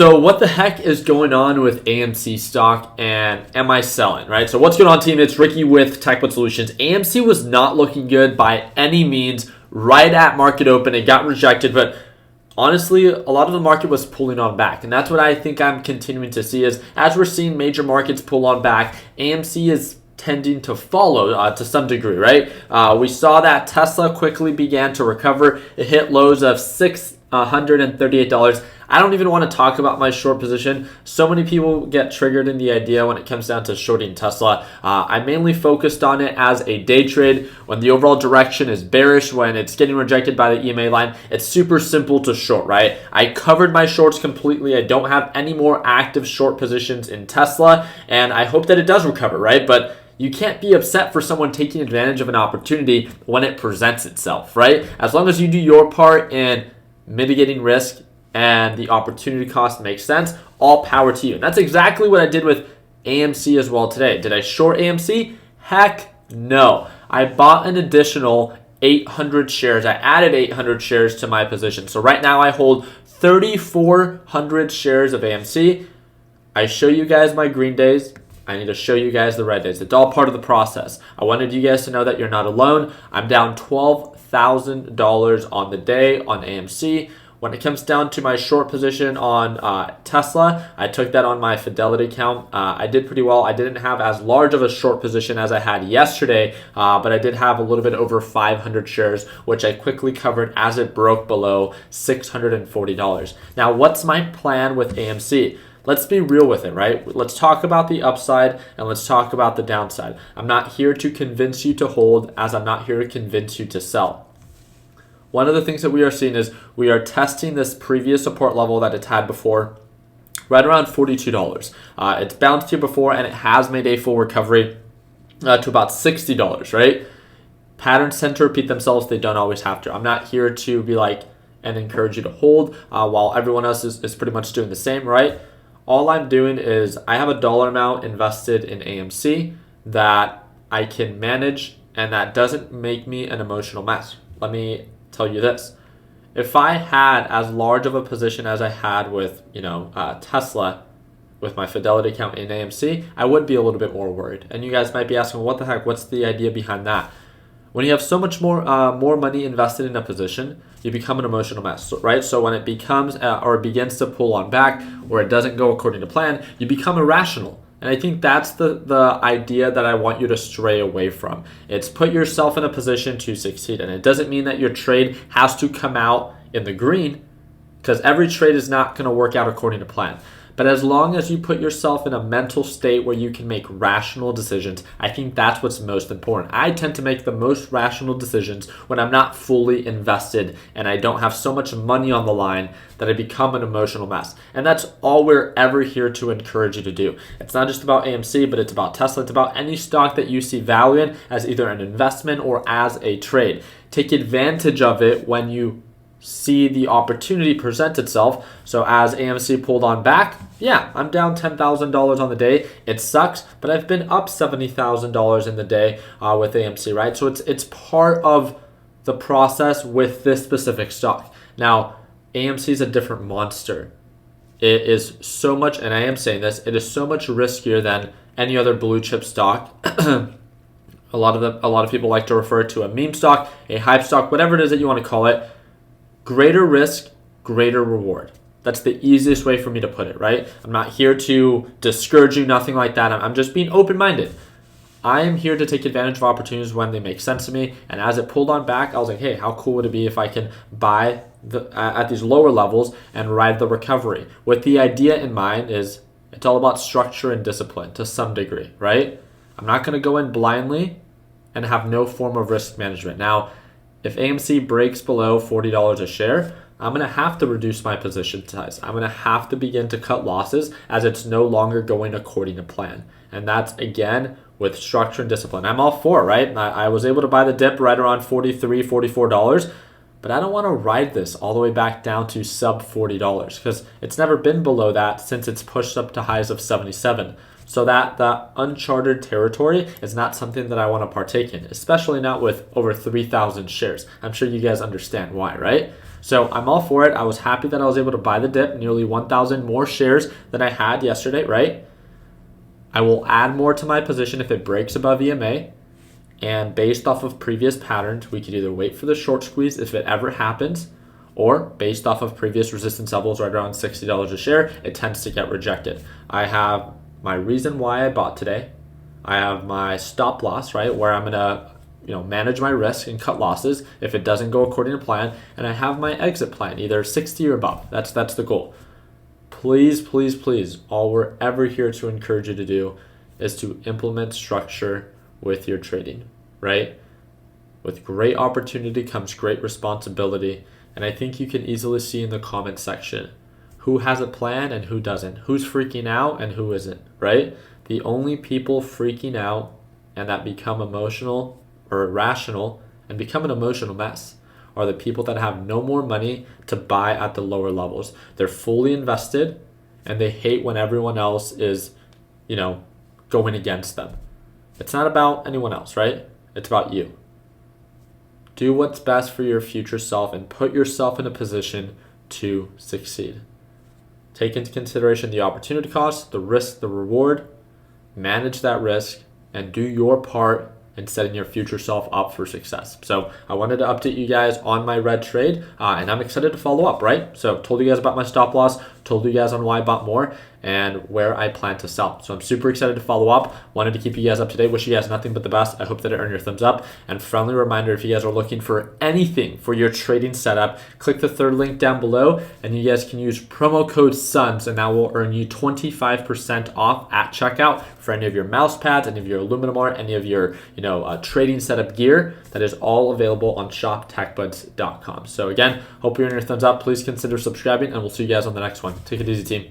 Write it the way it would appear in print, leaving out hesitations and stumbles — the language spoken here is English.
So what the heck is going on with AMC stock, and am I selling, right? So what's going on, team? It's Ricky with TechBud Solutions. AMC was not looking good by any means right at market open. It got rejected, but honestly, a lot of the market was pulling on back. And that's what I think I'm continuing to see is as we're seeing major markets pull on back, AMC is tending to follow to some degree, right? We saw that Tesla quickly began to recover. It hit lows of $638. I don't even want to talk about my short position. So many people get triggered in the idea when it comes down to shorting Tesla. I mainly focused on it as a day trade. When the overall direction is bearish, when it's getting rejected by the EMA line, it's super simple to short, right? I covered my shorts completely. I don't have any more active short positions in Tesla, and I hope that it does recover, right? But you can't be upset for someone taking advantage of an opportunity when it presents itself, right? As long as you do your part in mitigating risk and the opportunity cost makes sense, all power to you. And that's exactly what I did with AMC as well today. Did I short AMC? Heck no. I bought an additional 800 shares. I added 800 shares to my position. So right now I hold 3,400 shares of AMC. I show you guys my green days. I need to show you guys the red days. It's all part of the process. I wanted you guys to know that you're not alone. I'm down $12,000 on the day on AMC. When it comes down to my short position on Tesla, I took that on my Fidelity account. I did pretty well. I didn't have as large of a short position as I had yesterday, but I did have a little bit over 500 shares, which I quickly covered as it broke below $640. Now, what's my plan with AMC? Let's be real with it, right? Let's talk about the upside and let's talk about the downside. I'm not here to convince you to hold, as I'm not here to convince you to sell. One of the things that we are seeing is we are testing this previous support level that it's had before, right around $42. It's bounced here before and it has made a full recovery to about $60, right? Patterns tend to repeat themselves. They don't always have to. I'm not here to be like and encourage you to hold while everyone else is pretty much doing the same, right? All I'm doing is I have a dollar amount invested in AMC that I can manage and that doesn't make me an emotional mess. Let me tell you this. If I had as large of a position as I had with, Tesla, with my Fidelity account in AMC, I would be a little bit more worried. And you guys might be asking, what the heck? What's the idea behind that? When you have so much more money invested in a position, you become an emotional mess, right? So when it becomes or begins to pull on back, or it doesn't go according to plan, you become irrational. And I think that's the idea that I want you to stray away from. It's put yourself in a position to succeed. And it doesn't mean that your trade has to come out in the green, because every trade is not going to work out according to plan. But as long as you put yourself in a mental state where you can make rational decisions, I think that's what's most important. I tend to make the most rational decisions when I'm not fully invested and I don't have so much money on the line that I become an emotional mess. And that's all we're ever here to encourage you to do. It's not just about AMC, but it's about Tesla. It's about any stock that you see value in as either an investment or as a trade. Take advantage of it when you see the opportunity present itself. So as AMC pulled on back, yeah, I'm down $10,000 on the day. It sucks, but I've been up $70,000 in the day with AMC, right? So it's part of the process with this specific stock. Now, AMC is a different monster. It is so much, and I am saying this, it is so much riskier than any other blue chip stock. A lot of people like to refer to a meme stock, a hype stock, whatever it is that you want to call it. Greater risk, greater reward. That's the easiest way for me to put it, right? I'm not here to discourage you, nothing like that. I'm just being open-minded. I am here to take advantage of opportunities when they make sense to me. And as it pulled on back, I was like, hey, how cool would it be if I can buy at these lower levels and ride the recovery? With the idea in mind is it's all about structure and discipline to some degree, right? I'm not going to go in blindly and have no form of risk management. Now, if AMC breaks below $40 a share, I'm going to have to reduce my position size. I'm going to have to begin to cut losses as it's no longer going according to plan. And that's, again, with structure and discipline. I'm all for it, right? I was able to buy the dip right around $43, $44, but I don't want to ride this all the way back down to sub $40 because it's never been below that since it's pushed up to highs of 77. So that uncharted territory is not something that I want to partake in, especially not with over 3,000 shares. I'm sure you guys understand why, right? So I'm all for it. I was happy that I was able to buy the dip, nearly 1,000 more shares than I had yesterday, right? I will add more to my position if it breaks above EMA. And based off of previous patterns, we could either wait for the short squeeze if it ever happens, or based off of previous resistance levels right around $60 a share, it tends to get rejected. I have my reason why I bought today. I have my stop loss, right, where I'm gonna manage my risk and cut losses if it doesn't go according to plan, and I have my exit plan, either 60 or above. That's the goal. Please, please, please, all we're ever here to encourage you to do is to implement structure with your trading, right? With great opportunity comes great responsibility, and I think you can easily see in the comment section who has a plan and who doesn't, who's freaking out and who isn't, right? The only people freaking out and that become emotional or irrational and become an emotional mess are the people that have no more money to buy at the lower levels. They're fully invested and they hate when everyone else is, going against them. It's not about anyone else, right? It's about you. Do what's best for your future self and put yourself in a position to succeed. Take into consideration the opportunity cost, the risk, the reward. Manage that risk and do your part in setting your future self up for success. So I wanted to update you guys on my red trade, and I'm excited to follow up, right? So told you guys about my stop loss, told you guys on why I bought more, and where I plan to sell. So I'm super excited to follow up. Wanted to keep you guys up to date. Wish you guys nothing but the best. I hope that it earned your thumbs up. And friendly reminder, if you guys are looking for anything for your trading setup, click the third link down below, and you guys can use promo code SUNS, and that will earn you 25% off at checkout for any of your mouse pads, any of your aluminum art, any of your trading setup gear. That is all available on shoptechbuds.com. So again, hope you're earning your thumbs up. Please consider subscribing, and we'll see you guys on the next one. Take it easy, team.